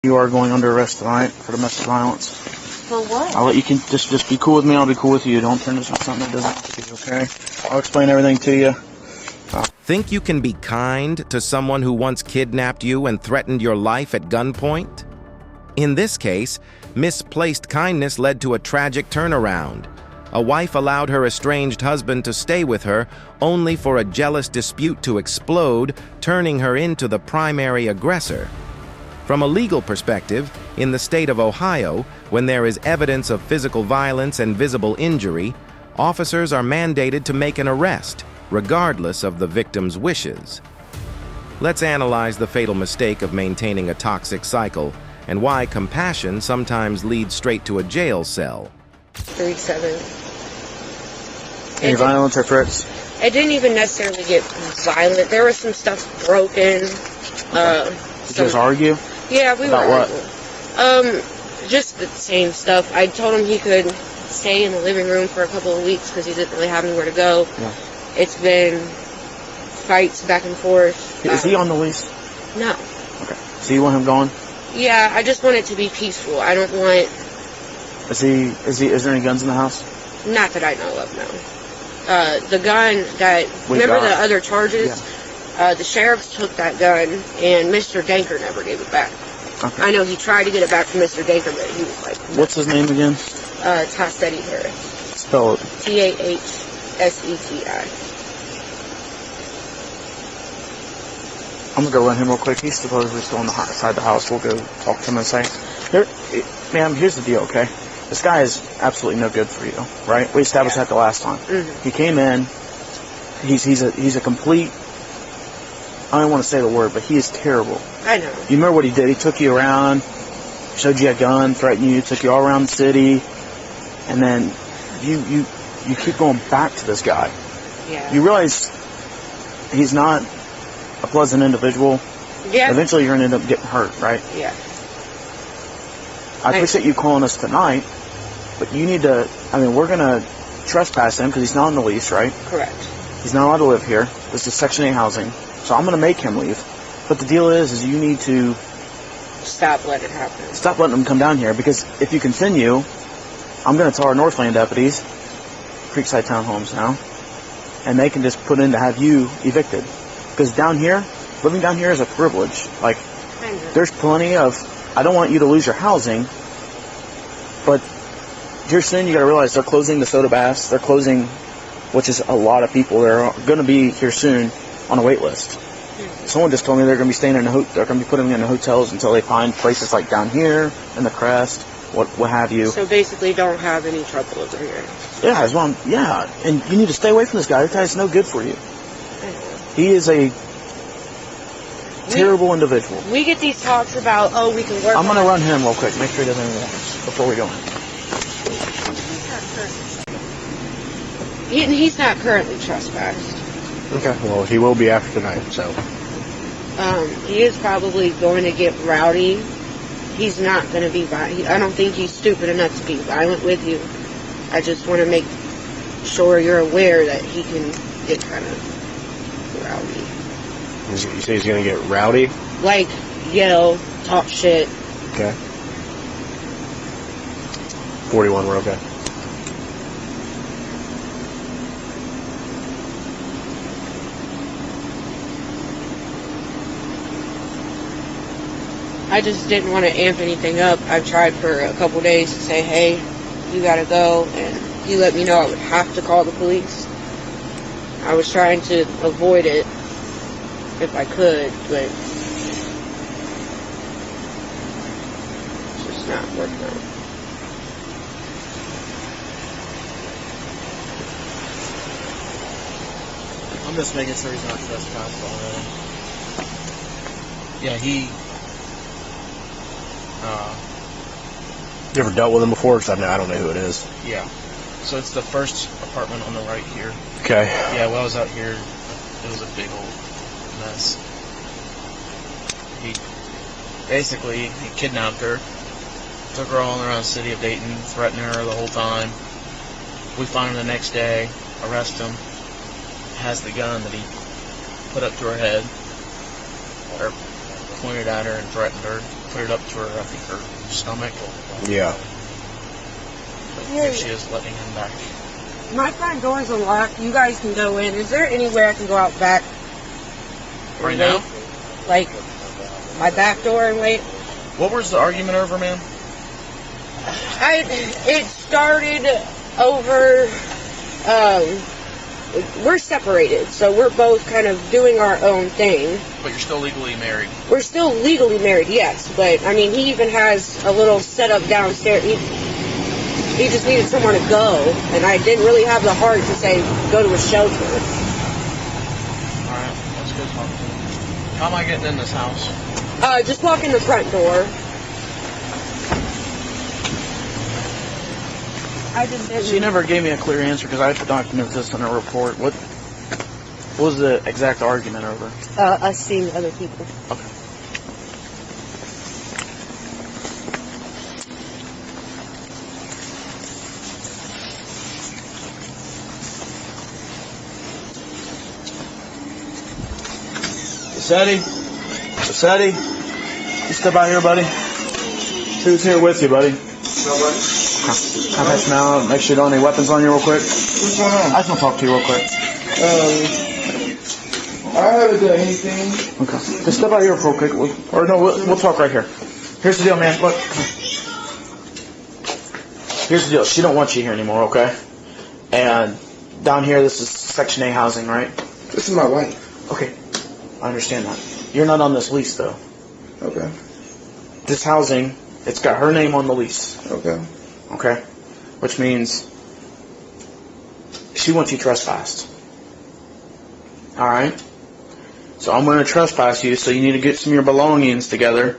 You are going under arrest tonight for domestic violence. For what? I'll let you just be cool with me. I'll be cool with you. Don't turn this into something that doesn't have to be, okay? I'll explain everything to you. Think you can be kind to someone who once kidnapped you and threatened your life at gunpoint? In this case, misplaced kindness led to a tragic turnaround. A wife allowed her estranged husband to stay with her, only for a jealous dispute to explode, turning her into the primary aggressor. From a legal perspective, in the state of Ohio, when there is evidence of physical violence and visible injury, officers are mandated to make an arrest, regardless of the victim's wishes. Let's analyze the fatal mistake of maintaining a toxic cycle and why compassion sometimes leads straight to a jail cell. 3-7. Any violence or threats? It didn't even necessarily get violent. There was some stuff broken. Did you guys argue? Yeah, we About were what? arguing. Just the same stuff. I told him he could stay in the living room for a couple of weeks because he didn't really have anywhere to go. Yeah. It's been fights back and forth. Is he on the lease? No. Okay. So you want him gone? Yeah, I just want it to be peaceful. I don't want... Is there any guns in the house? Not that I know of, no. The gun that... Remember the other charges? Yeah. The sheriffs took that gun, and Mr. Danker never gave it back. Okay. I know he tried to get it back from Mr. Danker, but he was like... No. What's his name again? Tassetti Harris. Spell it. Tahseti. I'm gonna go run him real quick. He's supposedly still inside the house. We'll go talk to him and say, ma'am, here's the deal, okay? This guy is absolutely no good for you, right? We established that the last time. Mm-hmm. He came in. He's a complete... I don't want to say the word, but he is terrible. I know. You remember what he did? He took you around, showed you a gun, threatened you, took you all around the city, and then you keep going back to this guy. Yeah. You realize he's not a pleasant individual. Yeah. Eventually you're going to end up getting hurt, right? Yeah. I appreciate you calling us tonight, but you need to, we're going to trespass him because he's not on the lease, right? Correct. He's not allowed to live here. This is Section 8 housing. So I'm going to make him leave. But the deal is you need to stop letting it happen. Stop letting him come down here, because if you continue, I'm going to tell our Northland deputies, Creekside Townhomes now, and they can just put in to have you evicted. Because down here, living down here is a privilege. Like, there's plenty of, I don't want you to lose your housing, but here soon you got to realize they're closing the soda baths. They're closing, which is a lot of people. They're going to be here soon on a wait list. Someone just told me they're going to be staying in they're going to be putting them in the hotels until they find places like down here in the Crest, what have you. So basically, don't have any trouble over here. Yeah, as well. Yeah, and you need to stay away from this guy. This guy's no good for you. He is a terrible individual. We get these talks about, we can work. I'm going to run him real quick. Make sure he doesn't have any warrants before we go in. He's not currently trespassed. Okay, well, he will be after tonight, so. He is probably going to get rowdy. He's not going to be violent. I don't think he's stupid enough to be violent with you. I just want to make sure you're aware that he can get kind of rowdy. You say he's going to get rowdy? Like, yell, talk shit. Okay. 41, we're okay. I just didn't want to amp anything up. I've tried for a couple days to say, hey, you gotta go, and he let me know I would have to call the police. I was trying to avoid it if I could, but it's just not working out. I'm just making sure he's not trespassed already. Yeah, You ever dealt with him before? Because I don't know who it is. Yeah. So it's the first apartment on the right here. Okay. Yeah, while I was out here, it was a big old mess. He kidnapped her, took her all around the city of Dayton, threatened her the whole time. We find him the next day, arrest him, has the gun that he put up to her head, or pointed at her and threatened her. cleared up to her, I think, her stomach. Yeah. But here she is letting him back. My front door is unlocked. You guys can go in. Is there anywhere I can go out back? Right now? Like, my back door and wait? What was the argument over, man? It started over, we're separated, so we're both kind of doing our own thing. But you're still legally married. We're still legally married, yes, but, I mean, he even has a little setup downstairs. He just needed somewhere to go, and I didn't really have the heart to say, go to a shelter. Alright, let's go talk to him. How am I getting in this house? Just walk in the front door. I just didn't. She never gave me a clear answer because I have to document this in a report. What was the exact argument over? Us seeing other people. Okay. Cassetti, you step out here, buddy. Who's here with you, buddy? Nobody. Can I smell? Make sure you don't have any weapons on you real quick. What's going on? I just want to talk to you real quick. I haven't done anything. Okay. Just step out here real quick. We'll talk right here. Here's the deal, man. Look. Here's the deal. She don't want you here anymore, okay? And down here, this is Section A housing, right? This is my wife. Okay. I understand that. You're not on this lease, though. Okay. This housing, it's got her name on the lease. Okay. Okay? Which means she wants you trespassed. Alright? So I'm going to trespass you, so you need to get some of your belongings together,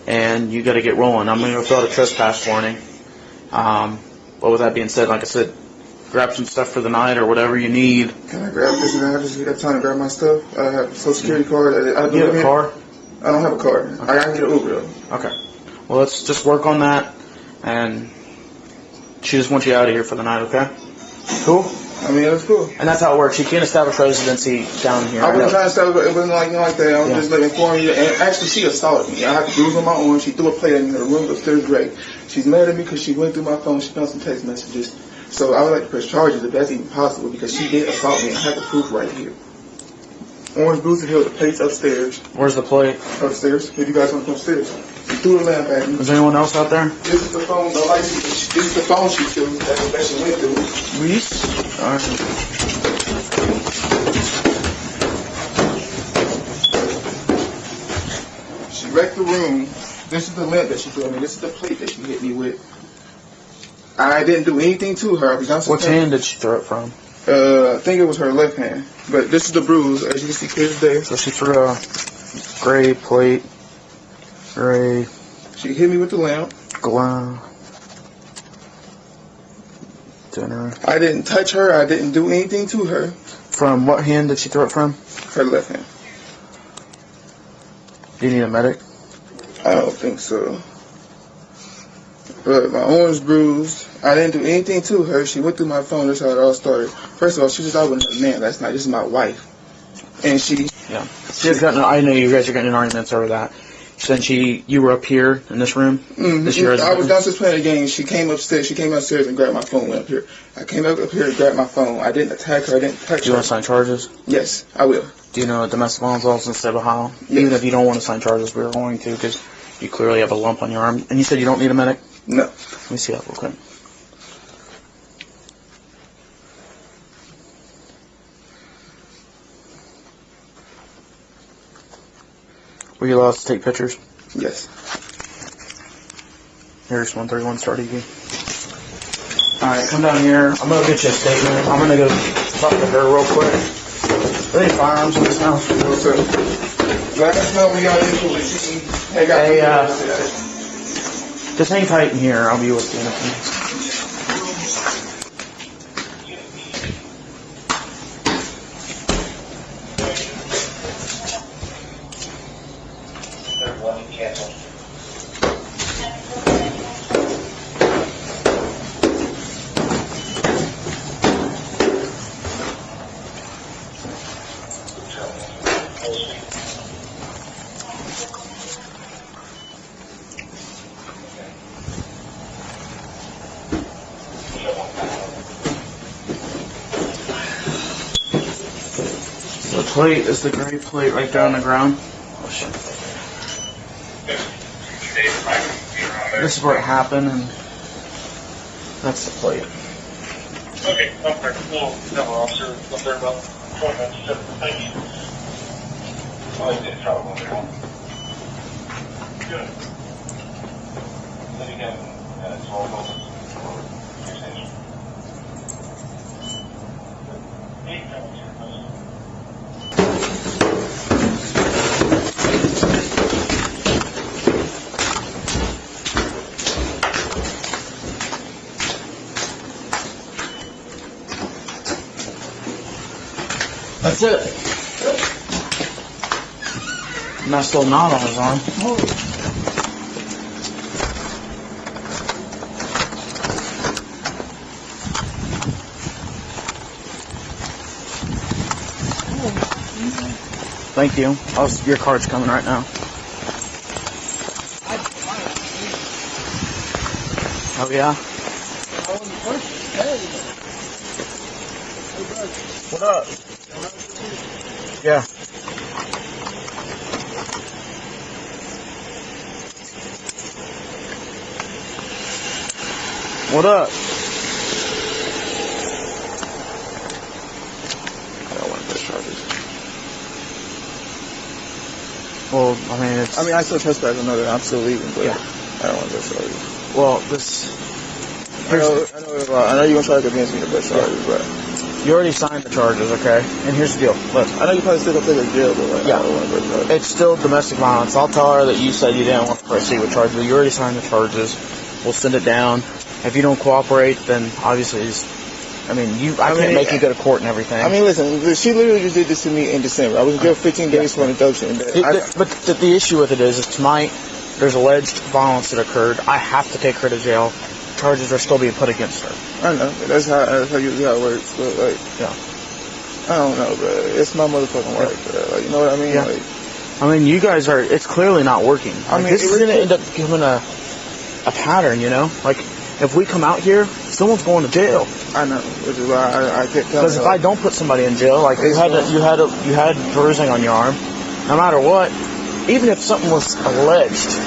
and you got to get rolling. I'm going to fill out a trespass warning. But with that being said, like I said, grab some stuff for the night or whatever you need. Can I grab this? I just got time to grab my stuff. I have a social security card. You have a car? I don't have a car. Okay. I can get an Uber though. Okay. Well, let's just work on that, and she just wants you out of here for the night, okay? Cool? I mean, that's cool. And that's how it works. You can't establish residency down here. I wasn't trying to stop it, it wasn't like that. I was just like informing you. And actually, she assaulted me. I had to bruise on my arm. She threw a plate in her room upstairs, great. She's mad at me because she went through my phone. She found some text messages. So I would like to press charges if that's even possible because she did assault me. I have the proof right here. Orange bruise and hill, the plate's upstairs. Where's the plate? Upstairs. If you guys want to come upstairs. She threw the lamp at me. Is there anyone else out there? This is the phone. This is the phone she threw that she went through. Reese? Alright. She wrecked the room. This is the lamp that she threw at me. This is the plate that she hit me with. I didn't do anything to her. Which hand did she throw it from? I think it was her left hand. But this is the bruise, as you can see clear as day. So she threw a gray plate, gray She hit me with the lamp. glass, dinner. I didn't touch her. I didn't do anything to her. From what hand did she throw it from? Her left hand. Do you need a medic? I don't think so. But my arm's bruised. I didn't do anything to her. She went through my phone. That's how it all started. First of all, she just thought I wasn't a man. That's not. This is my wife. And she... Yeah. I know you guys are getting in arguments over that. Since you were up here in this room? Mm-hmm. I was downstairs playing a game. She came upstairs. She came upstairs and grabbed my phone. Went up here. I came up here and grabbed my phone. I didn't attack her. I didn't touch her. Do you want to sign charges? Yes, I will. Do you know domestic violence laws in the state of Ohio? Yes. Even if you don't want to sign charges, we're going to because you clearly have a lump on your arm. And you said you don't need a medic? No. Let me see that real quick. Were you allowed to take pictures? Yes. Here's 131 Star TV. Alright, come down here. I'm going to get you a statement. I'm going to go talk to her real quick. Are there any firearms in this house? What's up? Let us know when y'all into it. Hey, just hang tight in here. I'll be with you in a few. plate is the gray plate right there on the ground. Oh shit. This is where it happened, and that's the plate. Okay, up there. We'll have an officer up there about 20 minutes. Thank you. Oh, you did travel on there. Good. Then again, 12 hours. That's it. Nice little knot on his arm. Thank you. Your card's coming right now. Oh yeah? What up? Yeah. What up? I don't want to press charges. Well, I still trespass another. I'm still leaving, but yeah. I don't want to press charges. Well, I know you're gonna try to convince me to press charges, but you already signed the charges, okay? And here's the deal. Look, I know you probably still gonna take her to jail, but yeah. I don't want to press charges. It's still domestic violence. I'll tell her that you said you didn't want to proceed with charges, but you already signed the charges. We'll send it down. If you don't cooperate, then obviously I can't make you go to court and everything. I mean, listen, she literally just did this to me in December. I was in jail 15 days for an induction. But the issue with it is tonight there's alleged violence that occurred. I have to take her to jail. Charges are still being put against her. I know. That's usually how it works. But, like, yeah. I don't know, bro. It's my motherfucking work, bro. Like, you know what I mean? Yeah. Like, I mean, you guys are, it's clearly not working. This is going to end up becoming a pattern, you know? Like, if we come out here, someone's going to jail. I know, which is why I kept telling Because if I don't put somebody in jail, like you had bruising on your arm, no matter what, even if something was alleged,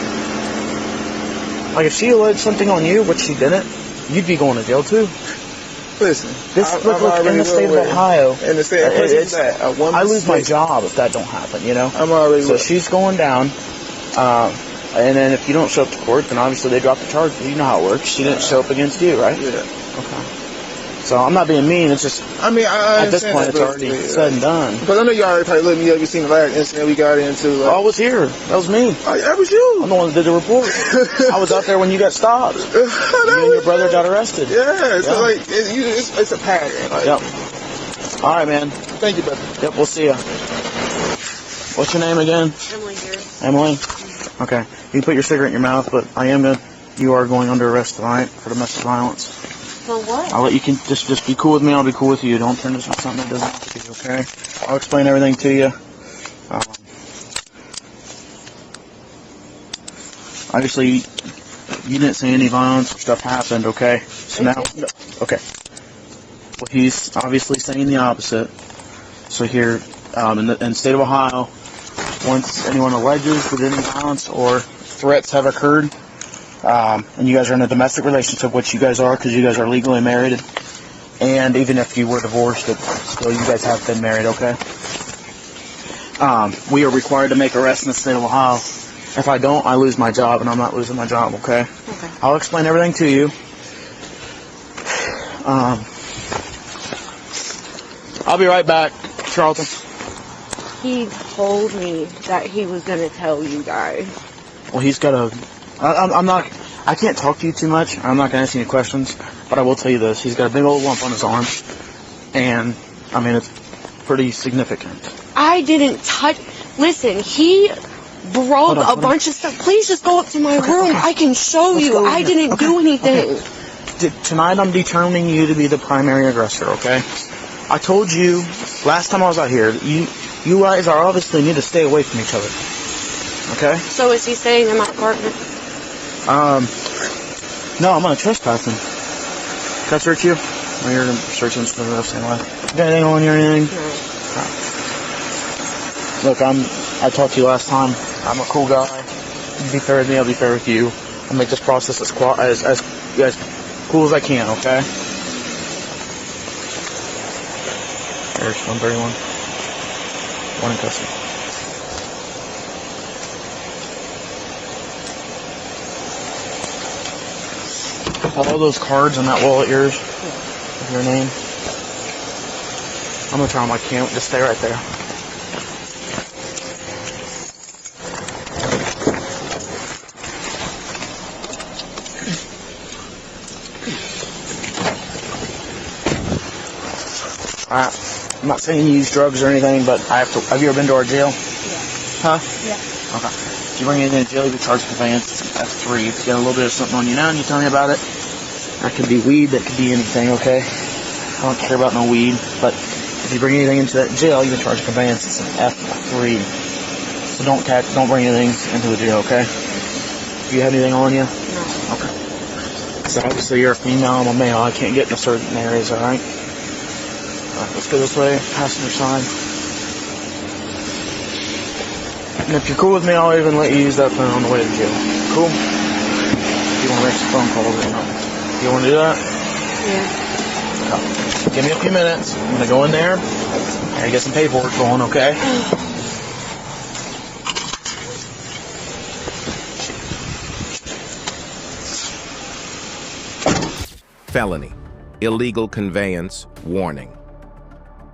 like if she alleged something on you, which she didn't, you'd be going to jail too. Listen, look in the state of Ohio, in the state, I lose my job if that don't happen, you know? I'm already so she's going down, and then if you don't show up to court, then obviously they drop the charge. You know how it works. She didn't show up against you, right? Yeah. Okay. So I'm not being mean. It's just I at this point it's already said and done. Because I know you already probably looked me up. You seen the last incident we got into. Like, I was here. That was me. Oh, that was you. I'm the one that did the report. I was out there when you got stopped. You and your brother got arrested. Yeah. So like it's a pattern. Like, yep. All right, man. Thank you, brother. Yep. We'll see ya. What's your name again? Emily here. Emily. Okay. You put your cigarette in your mouth, but you are going under arrest tonight for domestic violence. For what? I'll let you just be cool with me. I'll be cool with you. Don't turn this into something that doesn't have to be, okay? I'll explain everything to you. Obviously, you didn't say any violence or stuff happened, okay? So now, okay. Well, he's obviously saying the opposite. So here, in the state of Ohio, once anyone alleges that any violence or threats have occurred, and you guys are in a domestic relationship, which you guys are because you guys are legally married, and even if you were divorced, still you guys have been married, okay? We are required to make arrests in the state of Ohio. If I don't, I lose my job, and I'm not losing my job, okay? Okay. I'll explain everything to you. I'll be right back, Charlton. He told me that he was going to tell you guys. Well, he's got I can't talk to you too much. I'm not going to ask you any questions, but I will tell you this. He's got a big old lump on his arm, and, it's pretty significant. I didn't touch... Listen, he broke a bunch of stuff. Please just go up to my room. I can show you. I didn't do anything. Tonight I'm determining you to be the primary aggressor, okay? I told you last time I was out here, you guys are obviously need to stay away from each other. Okay? So is he staying in my apartment? No, I'm gonna trespass him. Can I search you? Well, you're gonna search him for the same way. You got anything on you or anything? No. Look, I talked to you last time. I'm a cool guy. You be fair with me, I'll be fair with you. I'll make this process as cool as I can, okay? There's 131. One in custody. All those cards on that wall of yours, with your name. I'm gonna turn on my camera. Just stay right there. Alright. I'm not saying you use drugs or anything, but have you ever been to our jail? Yeah. Huh? Yeah. Okay. If you bring anything to jail, you get charged conveyance. It's F3. If you got a little bit of something on you now and you tell me about it, that could be weed, that could be anything, okay? I don't care about no weed, but if you bring anything into that jail, you get charged conveyance. It's an F3. So don't bring anything into the jail, okay? Do you have anything on you? No. Okay. So obviously you're a female, I'm a male. I can't get in certain areas, alright? Alright, let's go this way, passenger side. And if you're cool with me, I'll even let you use that phone on the way to jail. Cool? If you want to make some phone calls or something. You want to do that? Yeah. Okay. Give me a few minutes. I'm going to go in there and get some paperwork going, okay? Felony, illegal conveyance, warning.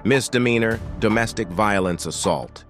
Misdemeanor, domestic violence assault.